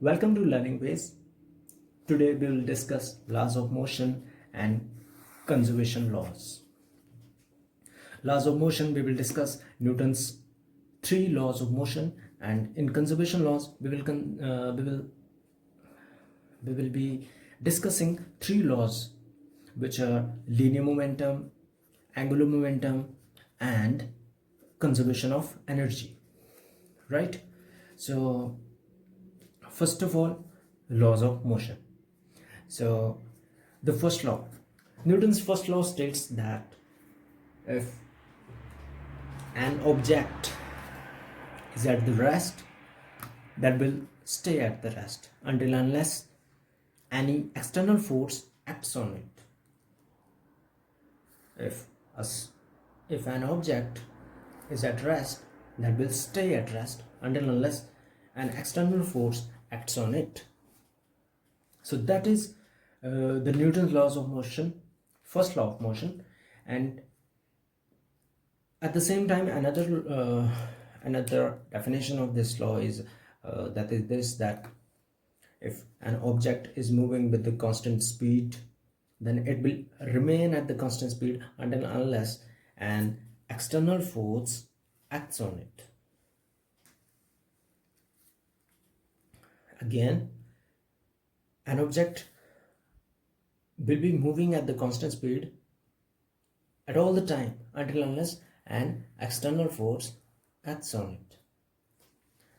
Welcome to Learning Ways. Today we will discuss laws of motion and conservation laws. Laws of motion, we will discuss Newton's three laws of motion, and in conservation laws we will be discussing three laws, which are linear momentum, angular momentum, and conservation of energy. Right? So first of all, laws of motion. So the first law, Newton's first law states that if an object is at the rest, that will stay at the rest until unless any external force acts on it. If an object is at rest, that will stay at rest until unless an external force acts on it. So that is the Newton's laws of motion, first law of motion. And at the same time, another definition of this law is that if an object is moving with the constant speed, then it will remain at the constant speed until unless an external force acts on it. Again, an object will be moving at the constant speed at all the time until unless an external force acts on it.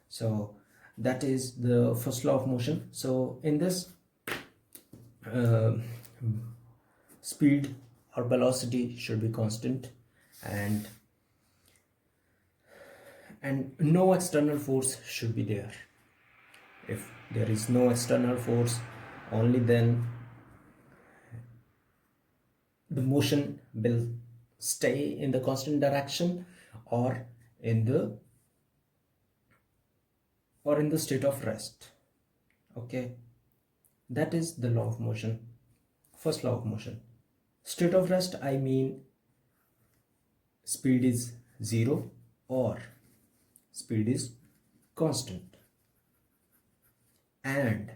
So that is the first law of motion. So in this, speed or velocity should be constant, and no external force should be there. If there is no external force, only then the motion will stay in the constant direction or in the state of rest. Okay, that is the law of motion, first law of motion. State of rest, I mean speed is 0 or speed is constant, and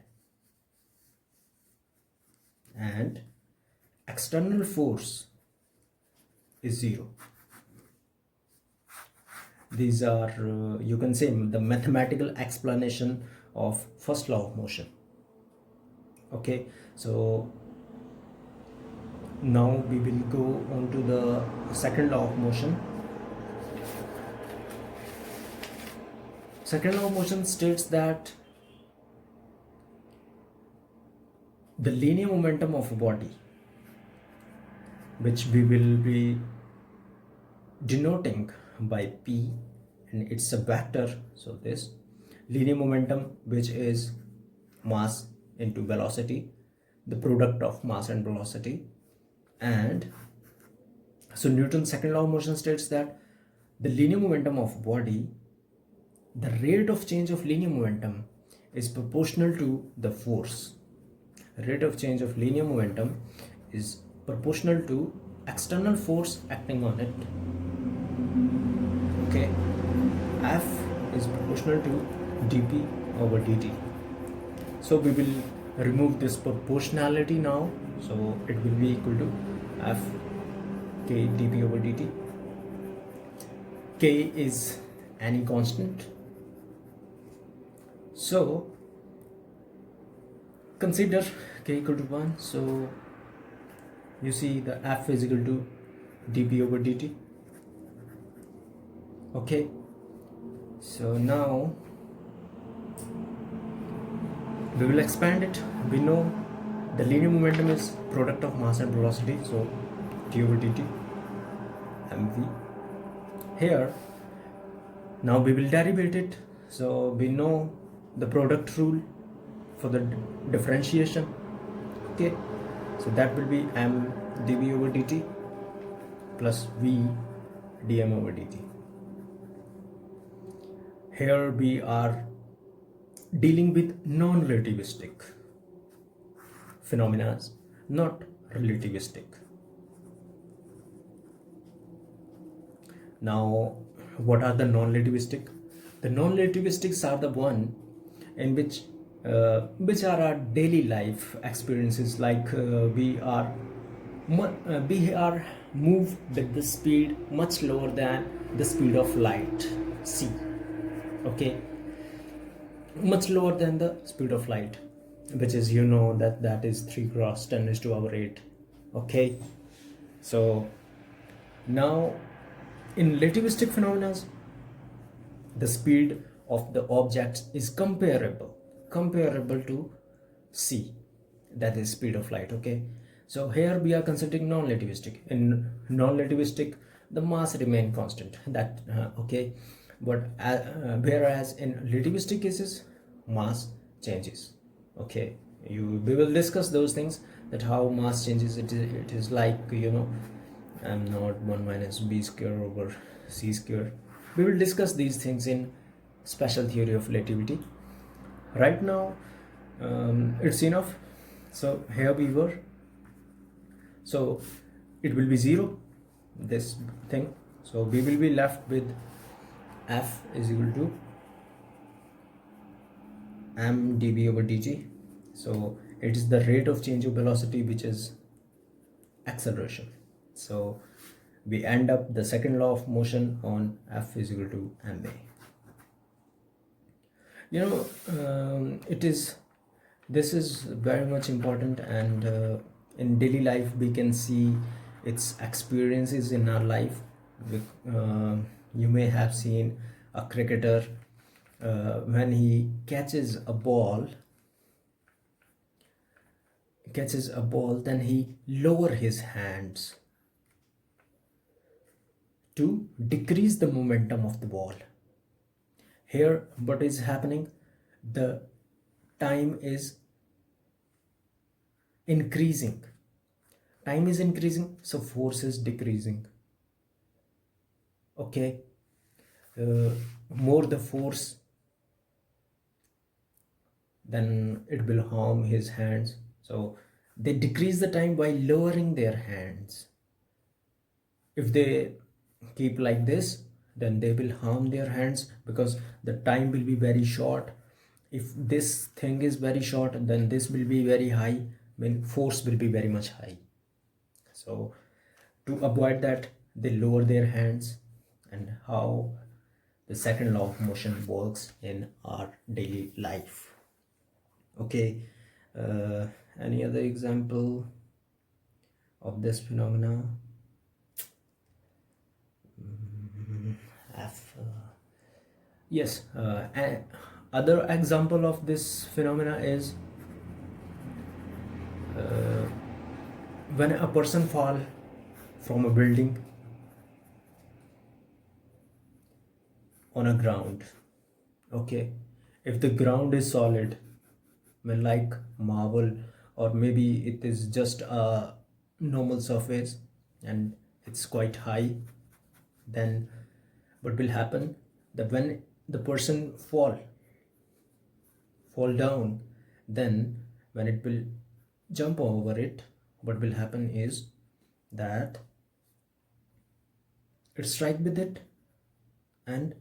external force is 0. These are you can say the mathematical explanation of first law of motion. Okay, so now we will go on to the second law of motion. Second law of motion states that the linear momentum of a body, which we will be denoting by P, and it's a vector. So this linear momentum, which is mass into velocity, the product of mass and velocity. And so Newton's second law of motion states that the linear momentum of a body, the rate of change of linear momentum is proportional to the force. Rate of change of linear momentum is proportional to external force acting on it. Okay, F is proportional to dp over dt. So we will remove this proportionality now, so it will be equal to F k dp over dt. K is any constant, so consider k equal to 1. So you see the F is equal to dp over dt. Okay, so now we will expand it. We know the linear momentum is product of mass and velocity, so d over dt mv. Here now we will derivate it. So we know the product rule for the differentiation. Okay, so that will be m dv over dt plus v dm over dt. Here we are dealing with non-relativistic phenomena, not relativistic. Now, what are the non-relativistic? The non-relativistics are the one in which which are our daily life experiences, like we are move with the speed much lower than the speed of light, c. Okay, much lower than the speed of light, which is, you know, that is 3 cross 10 is to our 8. Okay, so now in relativistic phenomena, the speed of the objects is comparable to c, that is speed of light. Okay, so here we are considering non-relativistic. In non-relativistic, the mass remain constant, that okay, but whereas in relativistic cases, mass changes. Okay, we will discuss those things, that how mass changes. It is like, you know, m naught 1 minus b square over c square. We will discuss these things in special theory of relativity. Right now, it's enough. So here we were. So it will be 0, this thing. So we will be left with f is equal to m dv over dg. So it is the rate of change of velocity, which is acceleration. So we end up the second law of motion on f is equal to ma. You know, this is very much important, and in daily life we can see its experiences in our life. You may have seen a cricketer, when he catches a ball, then he lower his hands to decrease the momentum of the ball. Here what is happening, the time is increasing, so force is decreasing. Okay, more the force, then it will harm his hands. So they decrease the time by lowering their hands. If they keep like this, then they will harm their hands, because the time will be very short. If this thing is very short, then this will be very high, when force will be very much high. So to avoid that, they lower their hands. And how the second law of motion works in our daily life. Okay, any other example of this phenomena? Yes, other example of this phenomena is when a person fall from a building on a ground. Okay, if the ground is solid, well, like marble, or maybe it is just a normal surface and it's quite high, then what will happen, that when the person fall down, then when it will jump over it, what will happen is that it strike with it, and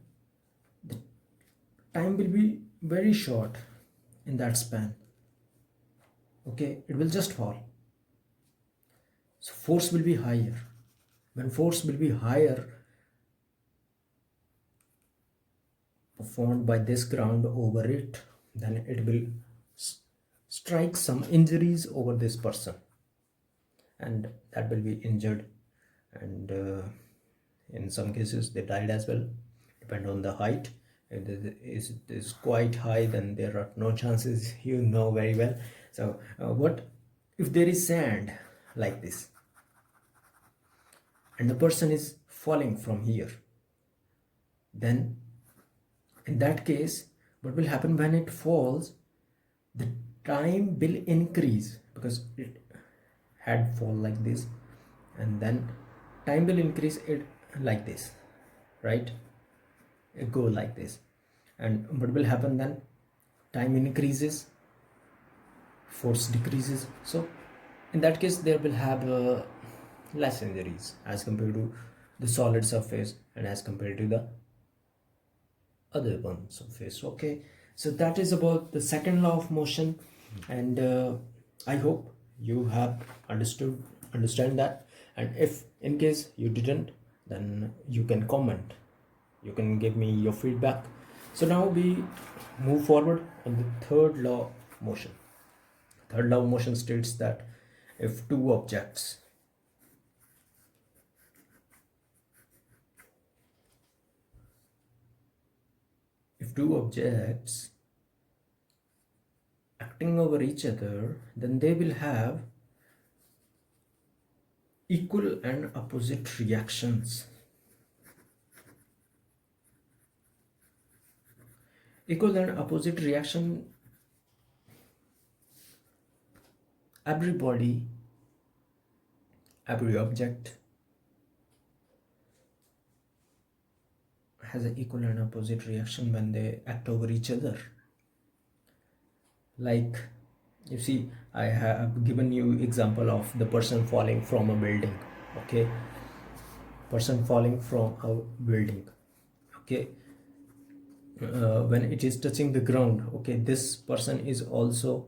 the time will be very short in that span. Okay, it will just fall. So force will be higher. When force will be higher performed by this ground over it, then it will strike some injuries over this person, and that will be injured, and in some cases they died as well, depend on the height. If it is quite high, then there are no chances, you know very well. So what if there is sand like this, and the person is falling from here? Then in that case, what will happen, when it falls, the time will increase, because it had fall like this, and then time will increase it like this, right? It go like this, and what will happen then, time increases, force decreases. So in that case, there will have less injuries as compared to the solid surface, and as compared to the other one surface. Okay, So that is about the second law of motion, and I hope you have understand that. And if in case you didn't, then you can comment, you can give me your feedback. So now we move forward on the third law of motion. Third law of motion states that if two objects acting over each other, then they will have equal and opposite reactions. Equal and opposite reaction, every body, every object has an equal and opposite reaction when they act over each other. Like, you see, I have given you example of the person falling from a building. Okay, person falling from a building. Okay, when it is touching the ground, okay, this person is also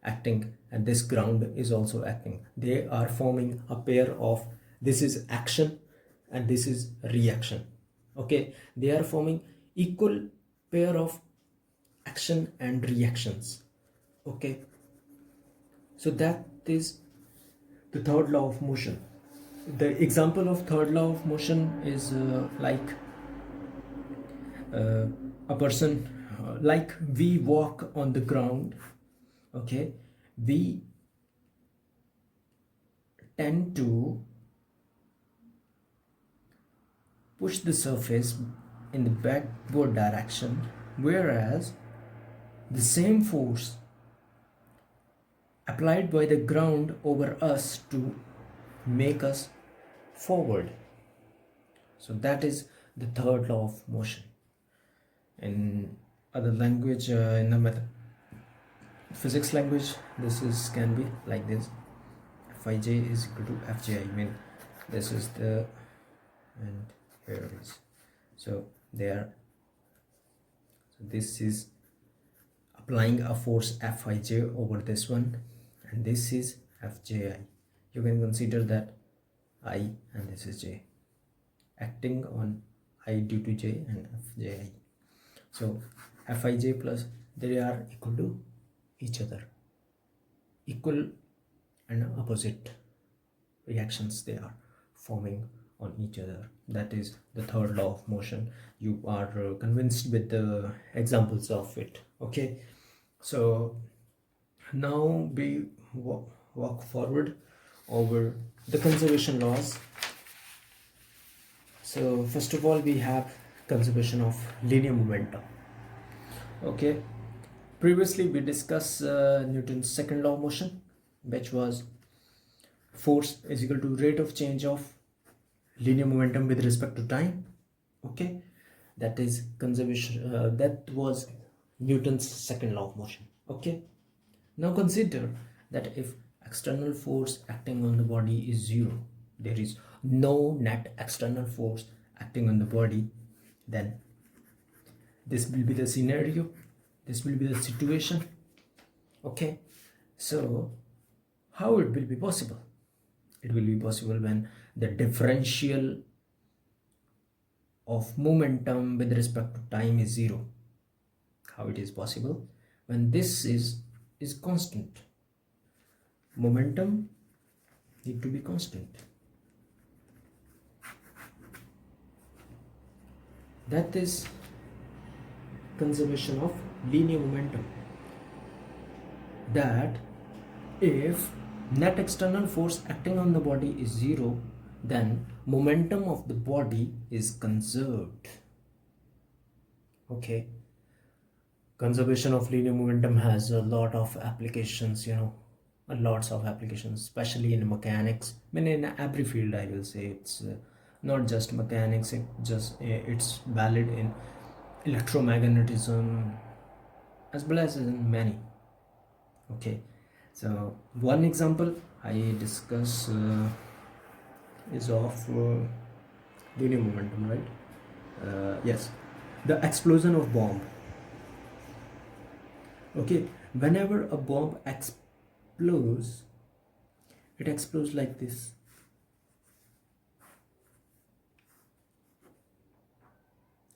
acting and this ground is also acting. They are forming a pair of, this is action and this is reaction. Okay, they are forming equal pair of action and reactions. Okay, so that is the third law of motion. The example of third law of motion is like a person, like we walk on the ground. Okay, we tend to push the surface in the backward direction, whereas the same force applied by the ground over us to make us forward. So that is the third law of motion. In other language, in the physics language, this is can be like this: Fij is equal to Fji. I mean, this is the, and here it is. So there. So this is applying a force Fij over this one, and this is Fji. You can consider that I and this is J, acting on I due to J and Fji. So Fij plus, they are equal to each other, equal and opposite reactions they are forming on each other. That is the third law of motion. You are convinced with the examples of it. Okay, so now we walk forward over the conservation laws. So first of all, we have conservation of linear momentum. Okay, previously we discussed Newton's second law of motion, which was force is equal to rate of change of linear momentum with respect to time. Okay, that is conservation, that was Newton's second law of motion. Okay, now consider that if external force acting on the body is zero, there is no net external force acting on the body, then this will be the scenario, this will be the situation. Okay, so how it will be possible? It will be possible when the differential of momentum with respect to time is zero. How it is possible? When this is constant, momentum need to be constant. That is conservation of linear momentum. That if net external force acting on the body is zero, then momentum of the body is conserved. Okay, conservation of linear momentum has a lot of applications, lots of applications, especially in mechanics. I mean, in every field, I will say. It's not just mechanics, it's valid in electromagnetism as well as in many. Okay, so one example I discuss is of linear momentum, right? Yes, the explosion of bomb. Okay, whenever a bomb explodes, it explodes like this.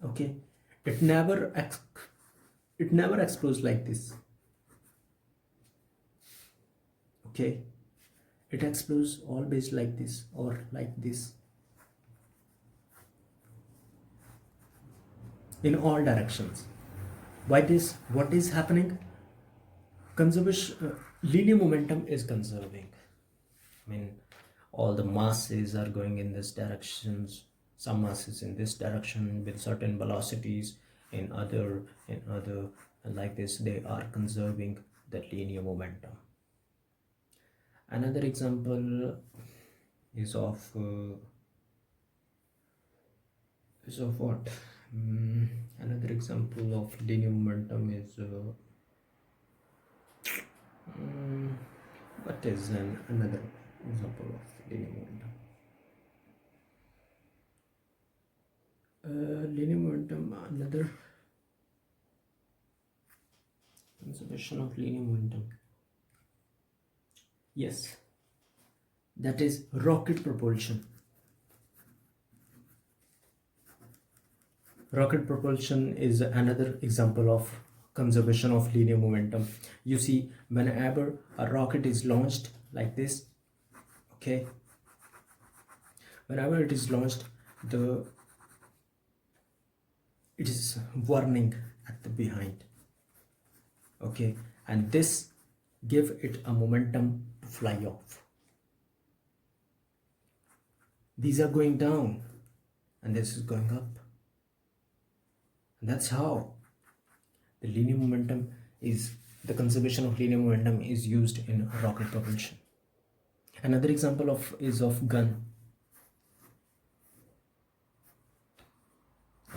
Okay, it never explodes like this. Okay, it explodes always like this or like this, in all directions. Why this? What is happening? Conservation, linear momentum is conserving. I mean, all the masses are going in this directions. Some masses in this direction with certain velocities, in other, and like this, they are conserving the linear momentum. Another example is of what? Another example of linear momentum is what is another example of linear momentum? Linear momentum, another conservation of linear momentum. Yes, that is rocket propulsion. Rocket propulsion is another example of conservation of linear momentum. You see, whenever a rocket is launched like this, okay, whenever it is launched, it is warning at the behind, okay, and this give it a momentum to fly off. These are going down and this is going up. And that's how the linear momentum is, the conservation of linear momentum is used in rocket propulsion. Another example is of gun.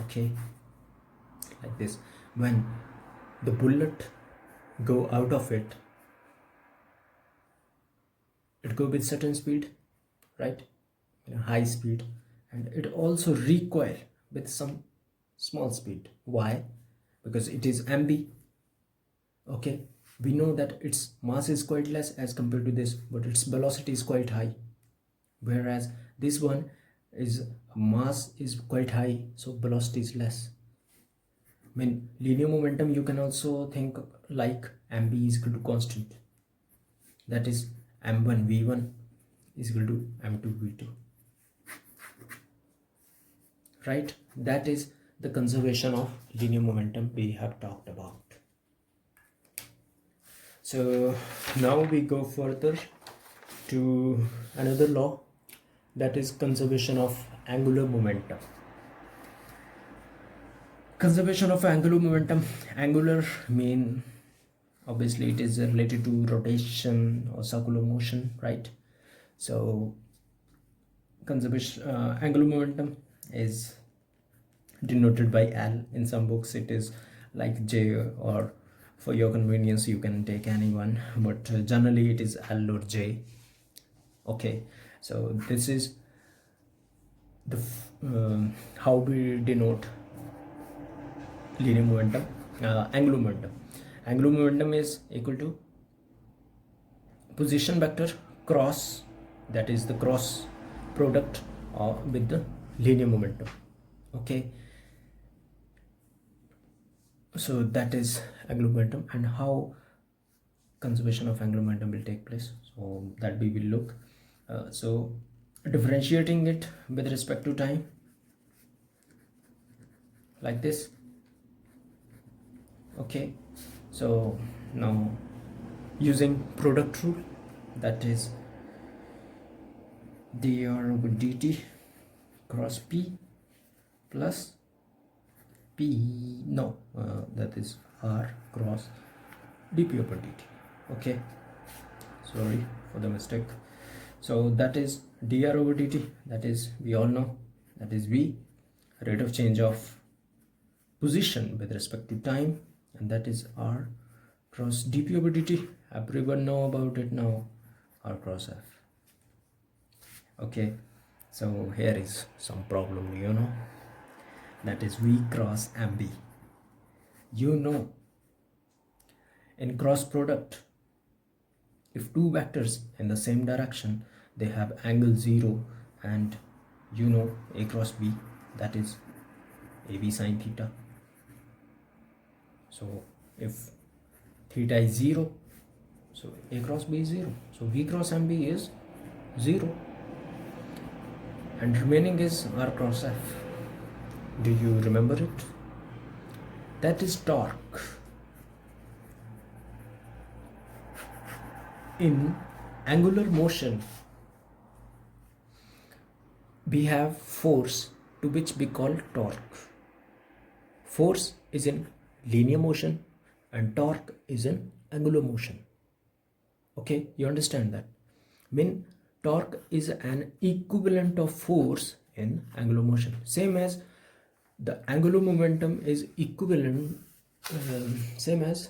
Okay, like this. When the bullet go out of it go with certain speed, right? High speed, and it also recoil with some small speed. Why? Because it is MB. Okay, we know that its mass is quite less as compared to this, but its velocity is quite high, whereas this one is mass is quite high, so velocity is less. I mean, linear momentum, you can also think like mb is equal to constant, that is m1 v1 is equal to m2 v2, right? That is the conservation of linear momentum we have talked about. So now we go further to another law, that is conservation of angular momentum. Conservation of angular momentum. Angular mean obviously it is related to rotation or circular motion, right? So conservation angular momentum is denoted by L. In some books it is like J, or for your convenience you can take any one, but generally it is L or J. Okay, so this is the how we denote linear momentum. Angular momentum is equal to position vector cross, that is the cross product with the linear momentum. Okay, so that is angular momentum, and how conservation of angular momentum will take place, so that we will look. So differentiating it with respect to time, like this. Okay, so now using product rule, that is dr over dt cross p plus p, no, that is r cross dp over dt. Okay, sorry for the mistake. So that is dr over dt, that is, we all know, that is v, rate of change of position with respect to time, and that is r cross dp over dt. Everyone know about it now, r cross f. Okay, so here is some problem, you know, that is v cross mb. You know, In cross product, if two vectors in the same direction, they have angle 0, and you know a cross b, that is ab sine theta. So if theta is 0, so a cross b is 0, so v cross mb is 0, and remaining is r cross f. Do you remember it? That is torque. In angular motion, we have force, to which we call torque. Force is in linear motion and torque is in angular motion. Okay, you understand that? Mean torque is an equivalent of force in angular motion. Same as the angular momentum is equivalent, same as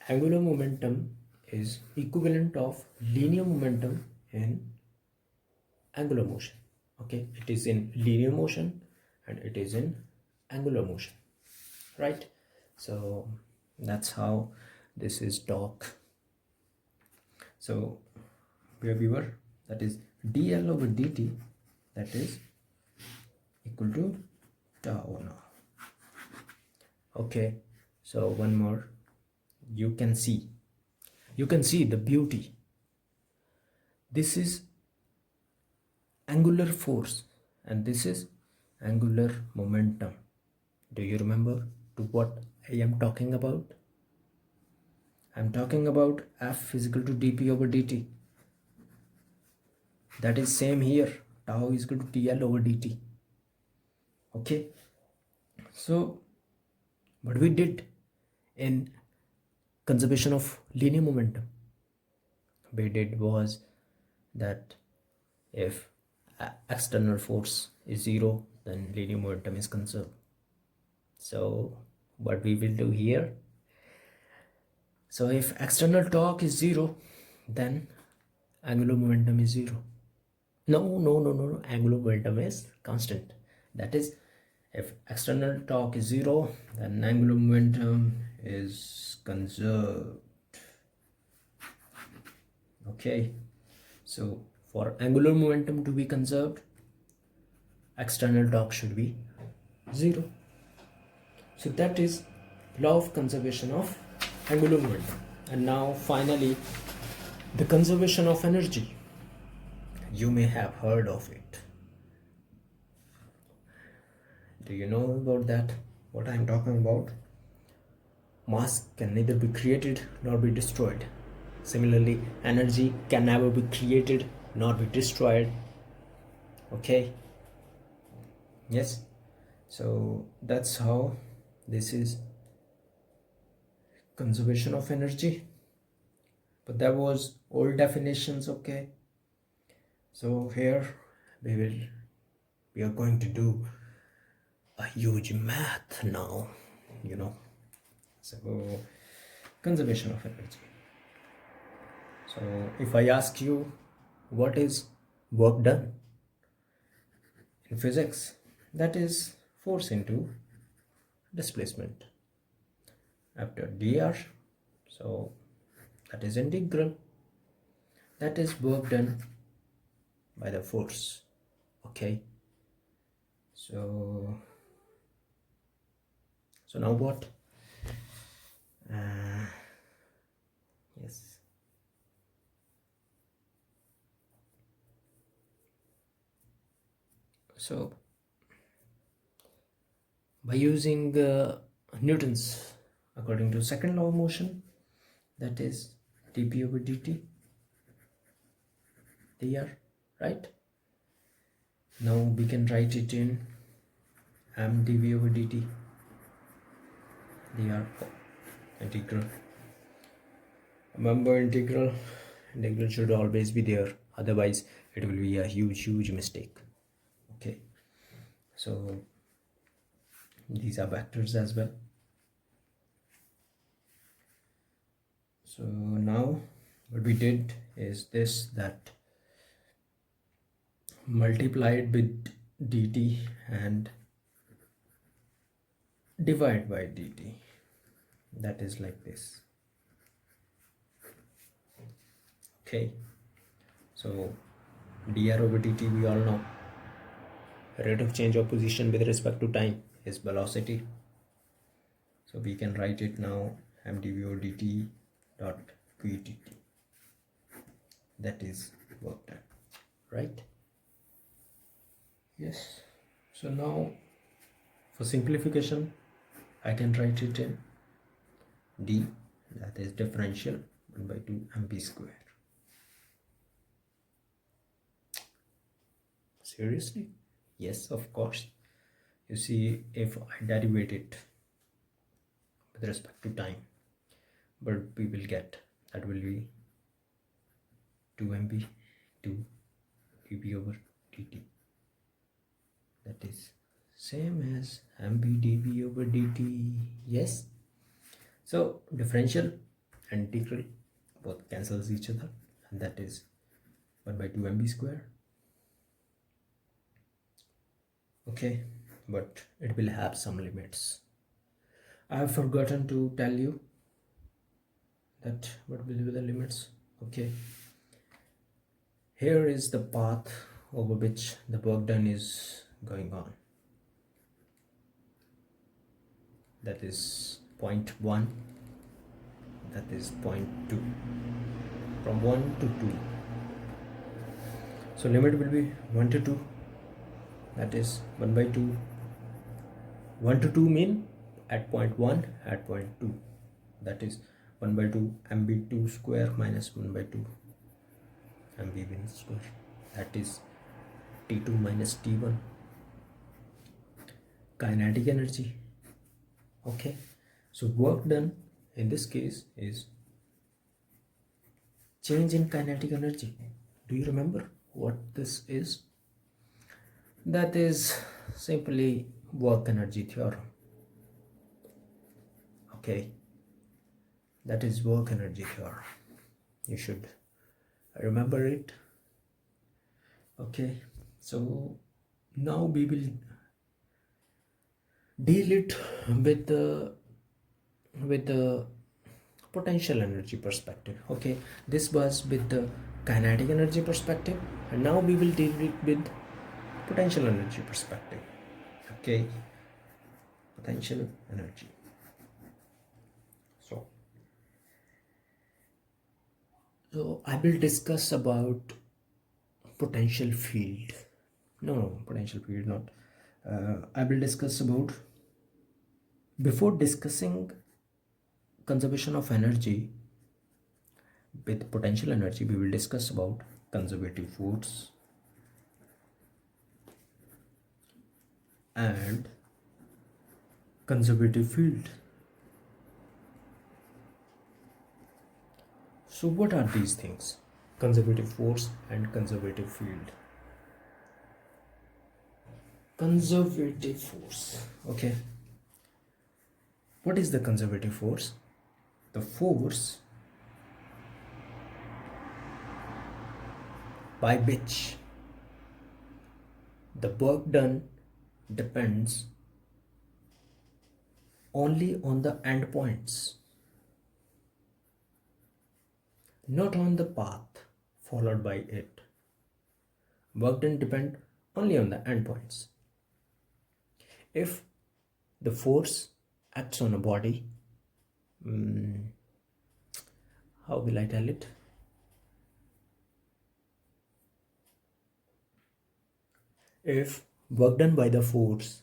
angular momentum is equivalent of linear momentum in angular motion. Okay, it is in linear motion and it is in angular motion, right? So that's how this is torque. So where we were, that is dl over dt, that is equal to tau now. Okay, so one more, you can see the beauty. This is angular force and this is angular momentum. Do you remember to what I am talking about? I'm talking about F is equal to dp over dt. That is same here, tau is equal to TL over dt. Okay, so what we did in conservation of linear momentum, we did was that if external force is 0, then linear momentum is conserved. So what we will do here, so if external torque is 0, then angular momentum is 0. No, angular momentum is constant. That is, if external torque is 0, then angular momentum is conserved. Okay, so for angular momentum to be conserved, external torque should be 0. So that is law of conservation of angular momentum. And now finally, the conservation of energy. You may have heard of it. Do you know about that? What I am talking about? Mass can neither be created nor be destroyed. Similarly, energy can never be created nor be destroyed. Okay? Yes? So that's how this is conservation of energy. But that was old definitions, okay? So here we are going to do a huge math now, you know. So conservation of energy. So if I ask you what is work done in physics, that is force into displacement after dr, so that is integral, that is work done by the force. Okay, so now what? Yes, so by using Newton's according to second law of motion, that is dp over dt dr, right? Now we can write it in m dv over dt dr integral. Remember, integral should always be there, otherwise it will be a huge mistake. Okay, so these are vectors as well. So now what we did is this, that multiplied with dt and divide by dt. that is like this. Okay, so dr over dt, we all know rate of change of position with respect to time is velocity. So we can write it now, mdv over dt dot qdt. That is work done, right? Yes. So now for simplification, I can write it in d, that is differential 1 by 2 mv square. Seriously? Yes, of course. You see, if I derivate it with respect to time, but we will get, that will be 2 mv 2 dv over dt. That is same as mv dv over dt. Yes. So differential and integral both cancels each other, and that is 1 by 2 mv square. Okay, but it will have some limits. I have forgotten to tell you that what will be the limits. Okay, here is the path over which the work done is going on. That is point 1, that is point 2, from 1 to 2. So limit will be 1 to 2, that is 1 by 2. 1 to 2 mean at point 1, at point 2, that is 1 by 2 mv2 square minus 1 by 2 mv1 square, that is t2 minus t1. Kinetic energy. Okay, so work done in this case is change in kinetic energy. Do you remember what this is? That is simply work-energy theorem. Okay, that is work-energy theorem. You should remember it. Okay, so now we will deal it with the potential energy perspective. Okay, this was with the kinetic energy perspective, and now we will deal it with potential energy perspective. Okay, potential energy. So I will discuss about potential field. No, potential field not. I will discuss about, before discussing conservation of energy with potential energy, we will discuss about conservative force and conservative field. So what are these things? Conservative force and conservative field. Conservative force. Okay. What is the conservative force? The force by which the work done depends only on the endpoints, not on the path followed by it. Work done depend only on the endpoints. If the force acts on a body, how will I tell it? If work done by the force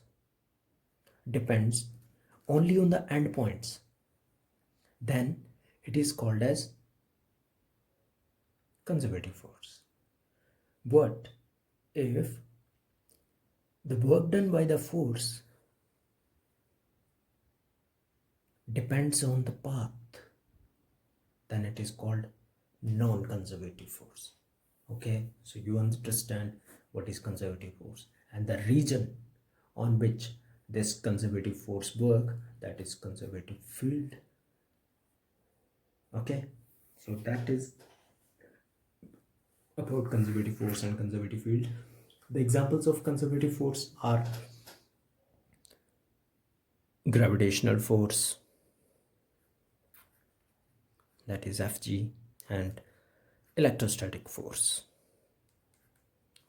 depends only on the endpoints, then it is called as conservative force. But if the work done by the force depends on the path, then it is called non-conservative force. Okay, so you understand what is conservative force, and the region on which this conservative force work, that is conservative field. Okay, so that is about conservative force and conservative field. The examples of conservative force are gravitational force, that is Fg, and electrostatic force.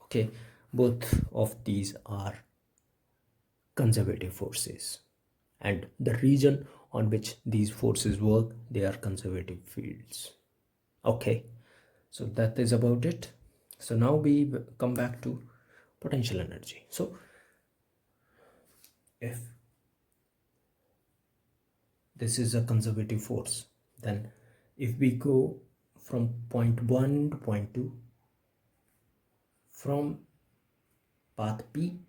Okay, both of these are conservative forces, and the region on which these forces work, they are conservative fields. Okay, so that is about it. So now we come back to potential energy. So if this is a conservative force, then if we go from point 1 to point 2 from path P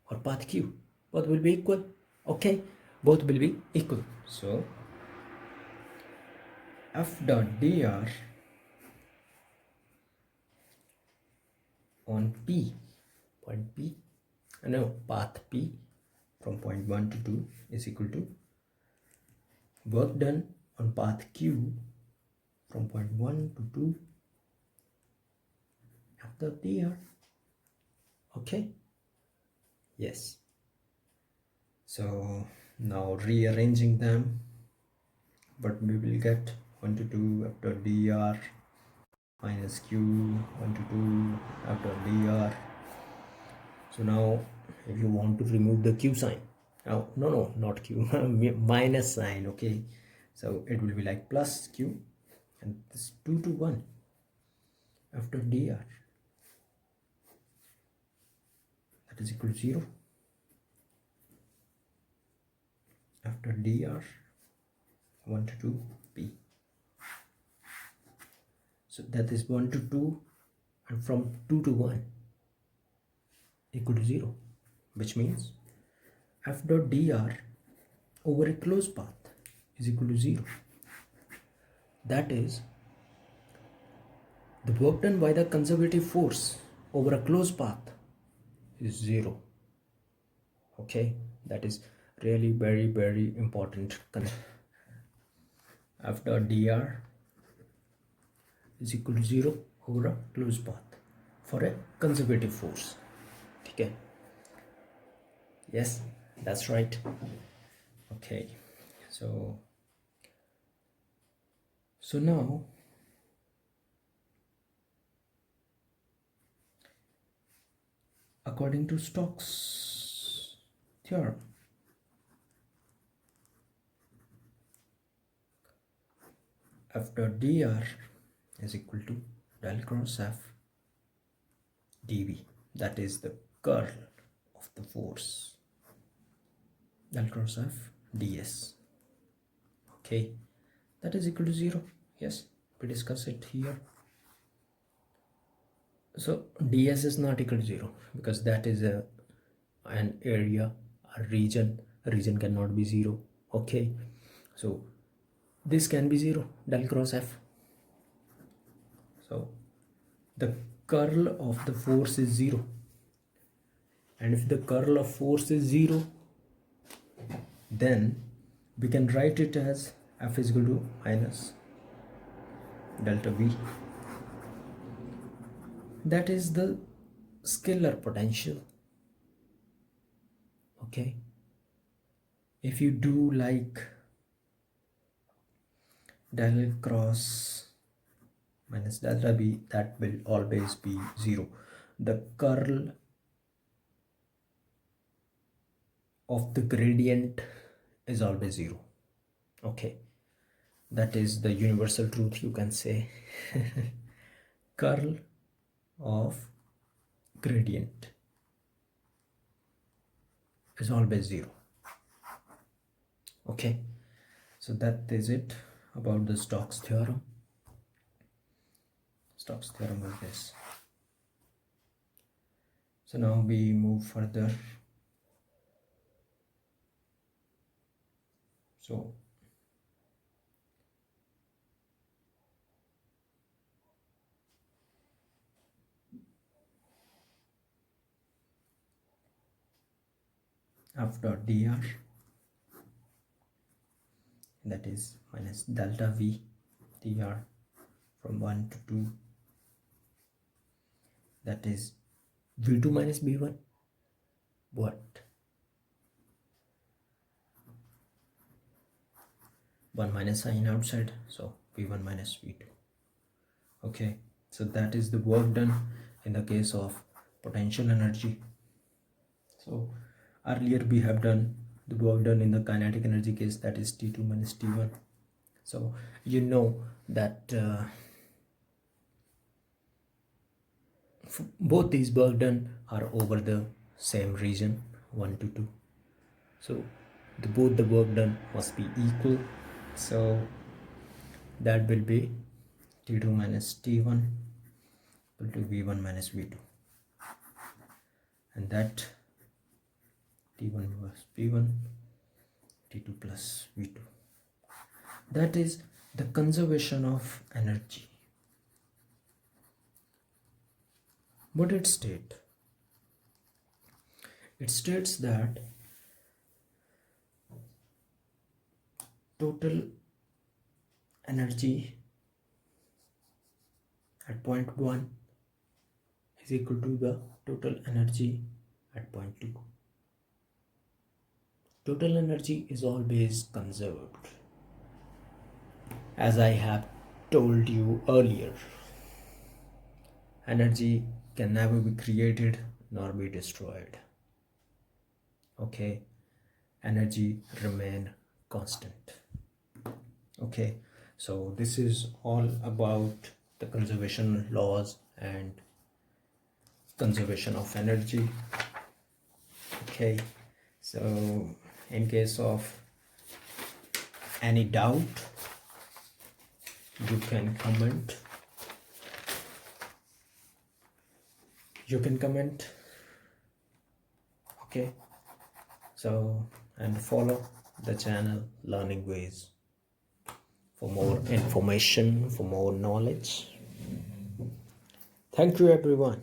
or path Q, both will be equal. Okay, both will be equal. So F dot dr on P, point P, no, path P from point 1 to 2 is equal to work done on path Q from point 1 to 2 F dot dr. Okay, yes. So now rearranging them, but we will get 1 to 2 F dot dr minus Q 1 to 2 F dot dr. So now if you want to remove the Q sign, no, not Q, minus sign, okay, so it will be like plus Q, and this 2 to 1 F dot dr, that is equal to 0. F dot dr 1 to 2 P. So that is 1 to 2, and from 2 to 1 equal to 0, which means F dot dr over a closed path is equal to 0. That is, the work done by the conservative force over a closed path is 0. Okay, that is really very, very important. F dot dr is equal to 0 over a closed path for a conservative force. Okay, yes, that's right. Okay, so now according to Stokes' theorem, F dot dr is equal to del cross F dV, that is the curl of the force, del cross F ds. Okay, that is equal to 0. Yes, we discuss it here. So ds is not equal to 0 because that is an area, a region. A region cannot be 0. Okay, so this can be 0, del cross F. So the curl of the force is 0, and if the curl of force is 0, then we can write it as F is equal to minus delta V. That is the scalar potential. Okay, if you do like del cross minus delta B, that will always be 0. The curl of the gradient is always 0. Okay, that is the universal truth, you can say. Curl of gradient is always 0. Okay, so that is it about the Stokes theorem. Stokes theorem is this. So now we move further. So F dot dr, that is minus delta V dr from 1 to 2, that is V2 minus B1, what? 1 minus sign outside, so v1 minus v2. Okay, so that is the work done in the case of potential energy. So earlier we have done the work done in the kinetic energy case, that is T2 minus T1. So you know that both these work done are over the same region 1 to 2. So both the work done must be equal. So that will be T2 minus T1 equal to V1 minus V2, and that T1 plus V1, T2 plus V2. That is the conservation of energy. What it states? It states that total energy at point 1 is equal to the total energy at point 2. Total energy is always conserved. As I have told you earlier, energy can never be created nor be destroyed. Okay, energy remain constant. Okay, so this is all about the conservation laws and conservation of energy. Okay, so in case of any doubt, you can comment. Okay, so and follow the channel Learning Ways for more information, for more knowledge. Thank you everyone.